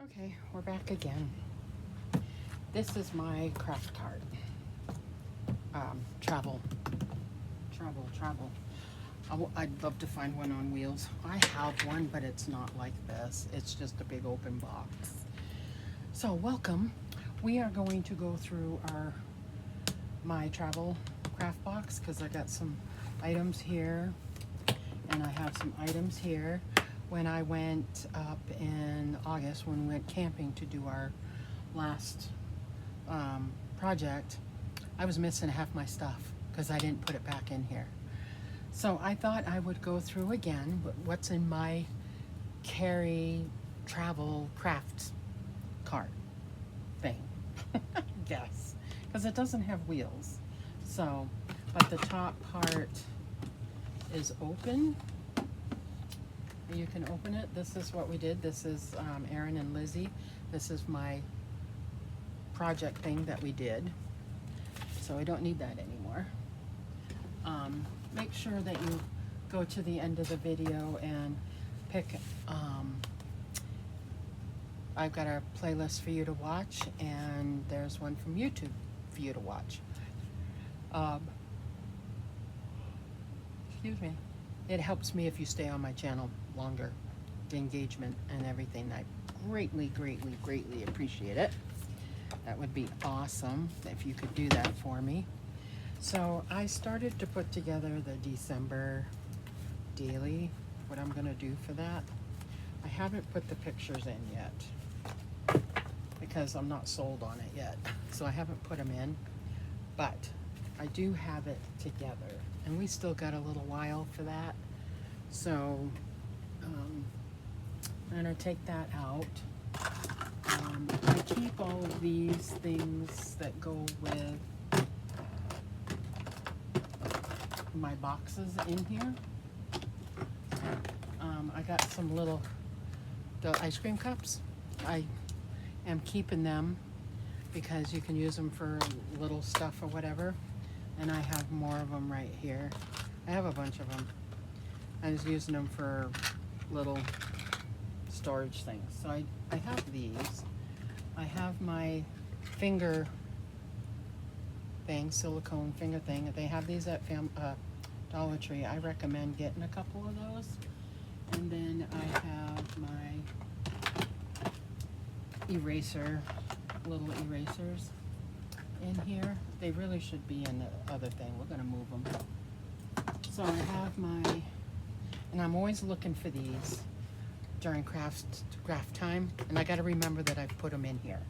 Okay, we're back again. This is my craft cart. Travel. I'd love to find one on wheels. I have one, but it's not like this. It's just a big open box. So welcome. We are going to go through my travel craft box because I got some items here and I have some items here. When I went up in August, when we went camping to do our last project, I was missing half my stuff because I didn't put it back in here. So I thought I would go through again what's in my carry travel craft cart thing. Yes, because it doesn't have wheels. So, but the top part is open. You can open it. This is what we did. This is Erin and Lizzie. This is my project thing that we did. So I don't need that anymore. Make sure that you go to the end of the video and pick, I've got a playlist for you to watch, and there's one from YouTube for you to watch. Excuse me. It helps me if you stay on my channel longer, the engagement and everything. I greatly appreciate it. That would be awesome if you could do that for me. So I started to put together the December daily, what I'm gonna do for that. I haven't put the pictures in yet because I'm not sold on it yet. So I haven't put them in, but I do have it together, and we still got a little while for that. So I'm gonna take that out. I keep all of these things that go with my boxes in here. I got some the ice cream cups. I am keeping them because you can use them for little stuff or whatever. And I have more of them right here. I have a bunch of them. I was using them for little storage things. So I have these. I have my finger thing, silicone finger thing. They have these at Dollar Tree. I recommend getting a couple of those. And then I have my little erasers in here. They really should be in the other thing. We're gonna move them. So I have and I'm always looking for these during craft time, and I gotta remember that I've put them in here.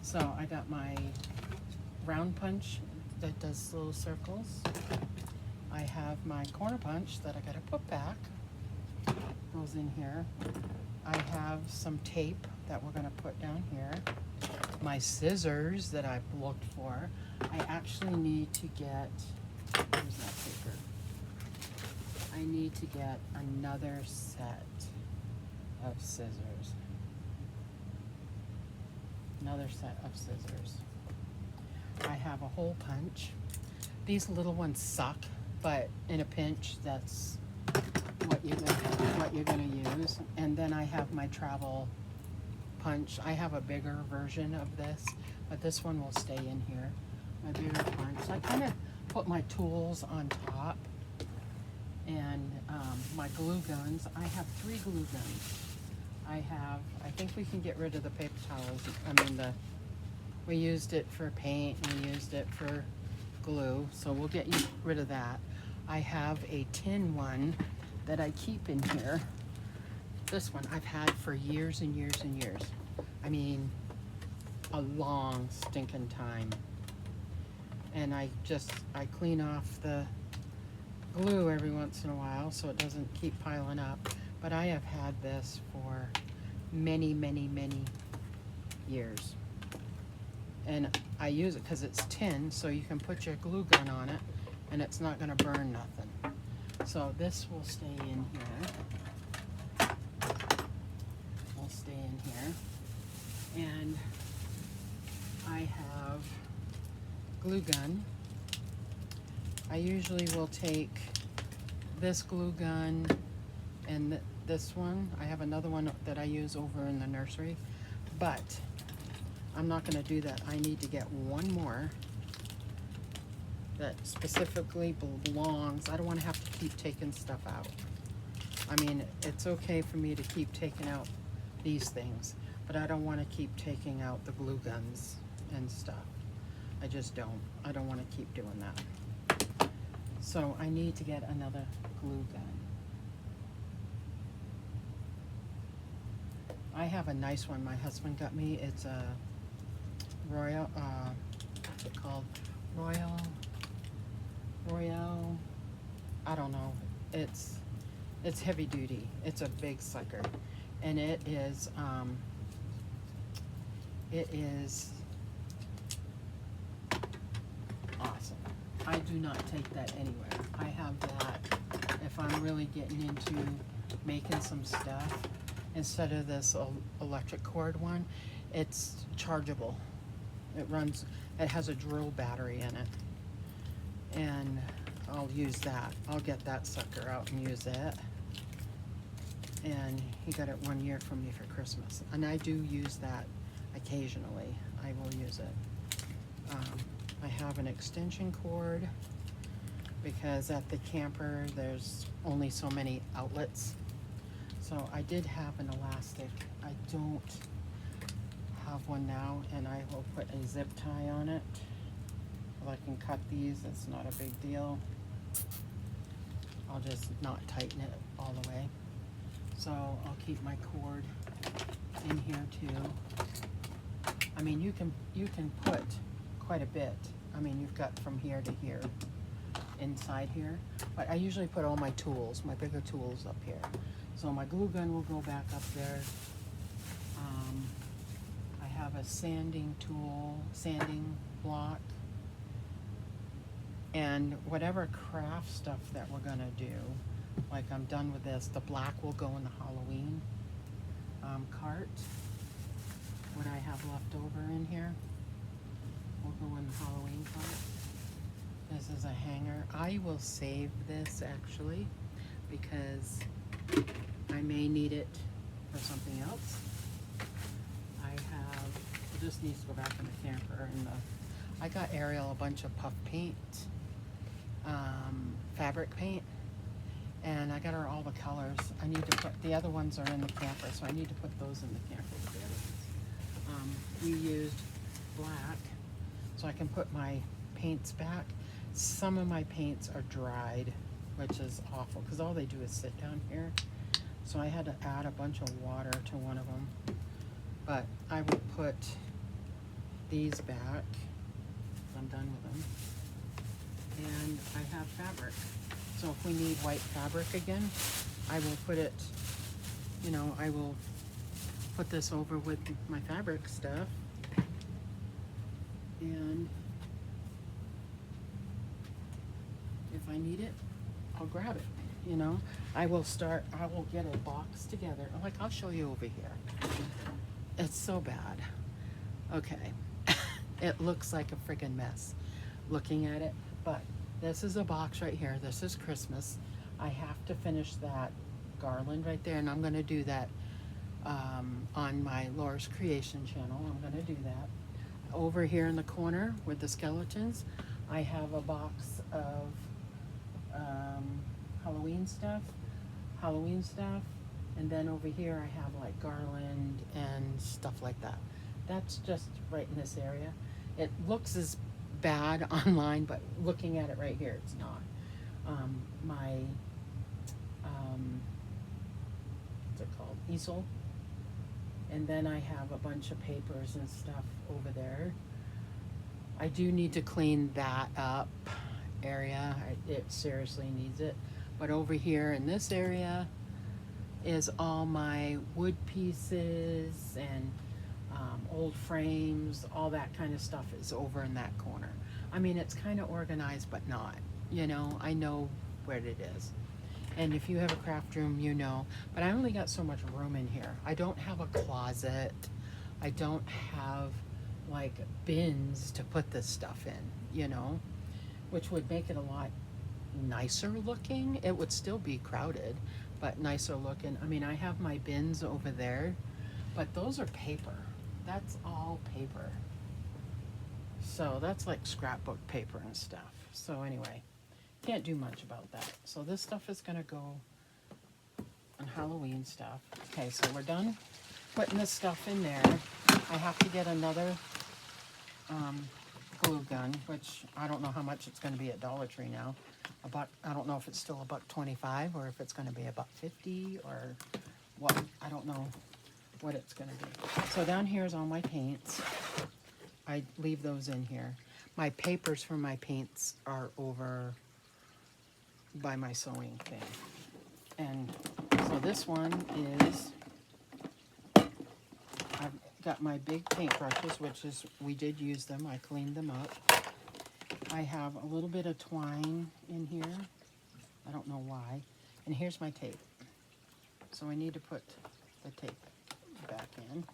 So I got my round punch that does little circles. I have my corner punch that I gotta put back. Goes in here. I have some tape that we're gonna put down here. My scissors that I've looked for. I actually need to get, where's that paper? I need to get another set of scissors. Another set of scissors. I have a hole punch. These little ones suck, but in a pinch, that's what you're gonna use. And then I have my travel punch. I have a bigger version of this, but this one will stay in here. My bigger punch. So I kind of put my tools on top, and my glue guns. I have 3 glue guns. I think we can get rid of the paper towels. We used it for paint, and we used it for glue, so we'll get rid of that. I have a tin one that I keep in here. This one I've had for years and years and years. I mean, a long stinking time. And I clean off the glue every once in a while so it doesn't keep piling up. But I have had this for many years. And I use it because it's tin, so you can put your glue gun on it and it's not gonna burn nothing. So this will stay in here. Will stay in here. And I have glue gun. I usually will take this glue gun and this one. I have another one that I use over in the nursery. But I'm not gonna do that. I need to get one more that specifically belongs. I don't wanna have to keep taking stuff out. I mean, it's okay for me to keep taking out these things, but I don't wanna keep taking out the glue guns and stuff. I just don't. I don't wanna keep doing that. So I need to get another glue gun. I have a nice one my husband got me. It's a Royal, what's it called? Royal, I don't know. It's heavy duty. It's a big sucker. And it is awesome. I do not take that anywhere. I have that if I'm really getting into making some stuff. Instead of this electric cord one, it's chargeable. It has a drill battery in it. And I'll use that. I'll get that sucker out and use it. And he got it 1 year from me for Christmas. And I do use that occasionally. I will use it. I have an extension cord because at the camper there's only so many outlets. So I did have an elastic. I don't have one now, and I will put a zip tie on it. Well, I can cut these, it's not a big deal. I'll just not tighten it all the way. So I'll keep my cord in here too. I mean, you can put quite a bit. I mean, you've got from here to here, inside here. But I usually put all my tools, my bigger tools up here. So my glue gun will go back up there. I have a sanding tool, sanding block. And whatever craft stuff that we're gonna do, like I'm done with this, the black will go in the Halloween cart. What I have left over in here will go in the Halloween cart. This is a hanger. I will save this actually because I may need it for something else. It just needs to go back in the camper. And I got Ariel a bunch of puff paint, fabric paint, and I got her all the colors. I need to put, the other ones are in the camper, so I need to put those in the camper with the other ones. We used black, so I can put my paints back. Some of my paints are dried, which is awful, because all they do is sit down here. So I had to add a bunch of water to one of them. But I will put these back. I'm done with them. And I have fabric. So if we need white fabric again, I will put it, you know, I will put this over with my fabric stuff. And if I need it, I'll grab it. You know, I will get a box together. Like, I'll show you over here. It's so bad. Okay. It looks like a friggin' mess looking at it, but this is a box right here. This is Christmas. I have to finish that garland right there, and I'm gonna do that on my Laura's Creation channel. I'm gonna do that. Over here in the corner with the skeletons, I have a box of Halloween stuff, and then over here I have like garland and stuff like that. That's just right in this area. It looks as bad online, but looking at it right here, it's not. What's it called? Easel. And then I have a bunch of papers and stuff over there. I do need to clean that up area. It seriously needs it. But over here in this area is all my wood pieces and old frames, all that kind of stuff is over in that corner. I mean, it's kind of organized, but not, you know, I know where it is. And if you have a craft room, you know, but I only got so much room in here. I don't have a closet. I don't have like bins to put this stuff in, you know, which would make it a lot nicer looking. It would still be crowded, but nicer looking. I mean, I have my bins over there, but those are paper. that's all paper. So that's like scrapbook paper and stuff. So anyway, can't do much about that. So this stuff is gonna go on Halloween stuff. Okay, so we're done putting this stuff in there. I have to get another glue gun, which I don't know how much it's gonna be at Dollar Tree now. I don't know if it's still $1.25 or if it's gonna be $1.50 or what. I don't know what it's gonna be. So down here is all my paints. I leave those in here. My papers for my paints are over by my sewing thing. And so this one is, I've got my big paint brushes, which is, we did use them. I cleaned them up. I have a little bit of twine in here. I don't know why. And here's my tape. So I need to put the tape back in.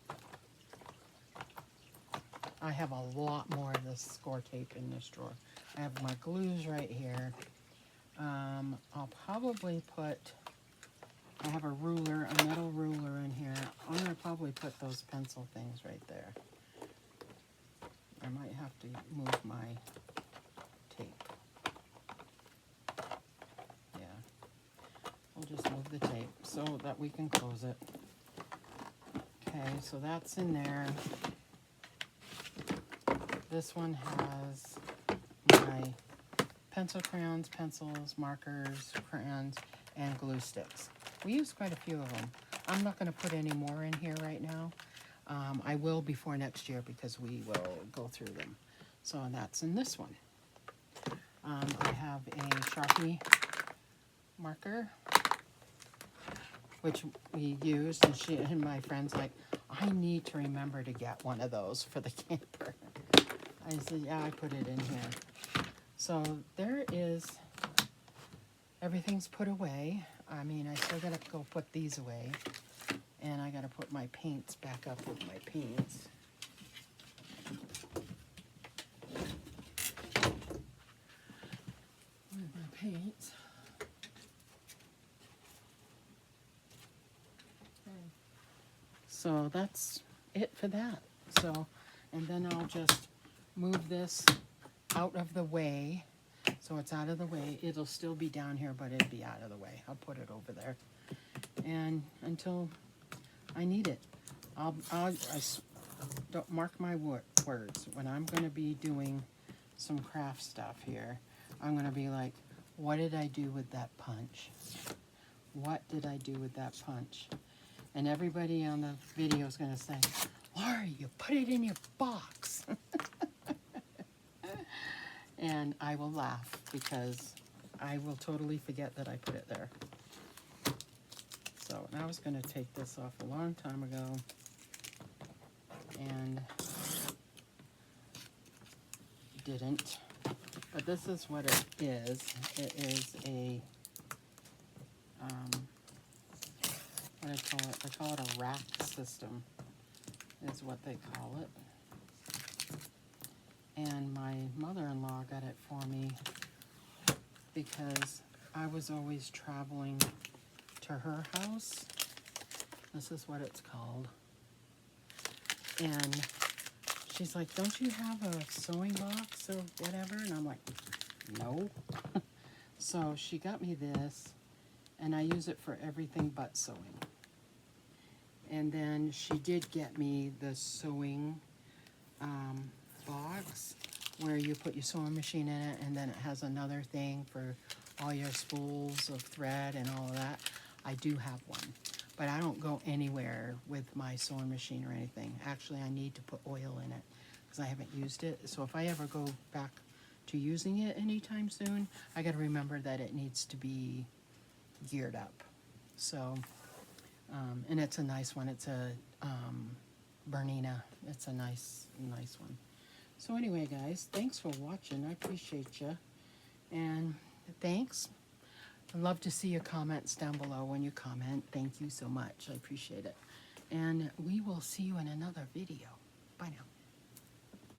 I have a lot more of this score tape in this drawer. I have my glues right here. I'll probably put, I have a ruler, a metal ruler in here. I'm going to probably put those pencil things right there. I might have to move my tape. Yeah. We'll just move the tape so that we can close it. Okay, so that's in there. This one has my pencil crayons, pencils, markers, crayons, and glue sticks. We use quite a few of them. I'm not going to put any more in here right now. I will before next year because we will go through them. So that's in this one. I have a Sharpie marker, which we used, and she and my friend's like, I need to remember to get one of those for the camper. I said, yeah, I put it in here. So there is, everything's put away. I mean, I still gotta go put these away. And I gotta put my paints back up with my paints. With my paints. Okay. So that's it for that. So, and then I'll just move this out of the way. So it's out of the way. It'll still be down here, but it'll be out of the way. I'll put it over there. And until I need it. Don't mark my words. When I'm going to be doing some craft stuff here, I'm going to be like, what did I do with that punch? What did I do with that punch? And everybody on the video is going to say, Laurie, you put it in your box. And I will laugh because I will totally forget that I put it there. So, and I was going to take this off a long time ago. And didn't. But this is what it is. It is a, what do I call it? They call it a rack system, is what they call it. And my mother-in-law got it for me because I was always traveling to her house. This is what it's called. And she's like, don't you have a sewing box or whatever? And I'm like, no. So she got me this, and I use it for everything but sewing. And then she did get me the sewing box where you put your sewing machine in it, and then it has another thing for all your spools of thread and all of that. I do have one, but I don't go anywhere with my sewing machine or anything. Actually, I need to put oil in it because I haven't used it. So if I ever go back to using it anytime soon, I got to remember that it needs to be geared up. So, and it's a nice one. It's a Bernina. It's a nice one. So anyway, guys, thanks for watching. I appreciate you. And thanks. I'd love to see your comments down below when you comment. Thank you so much. I appreciate it. And we will see you in another video. Bye now.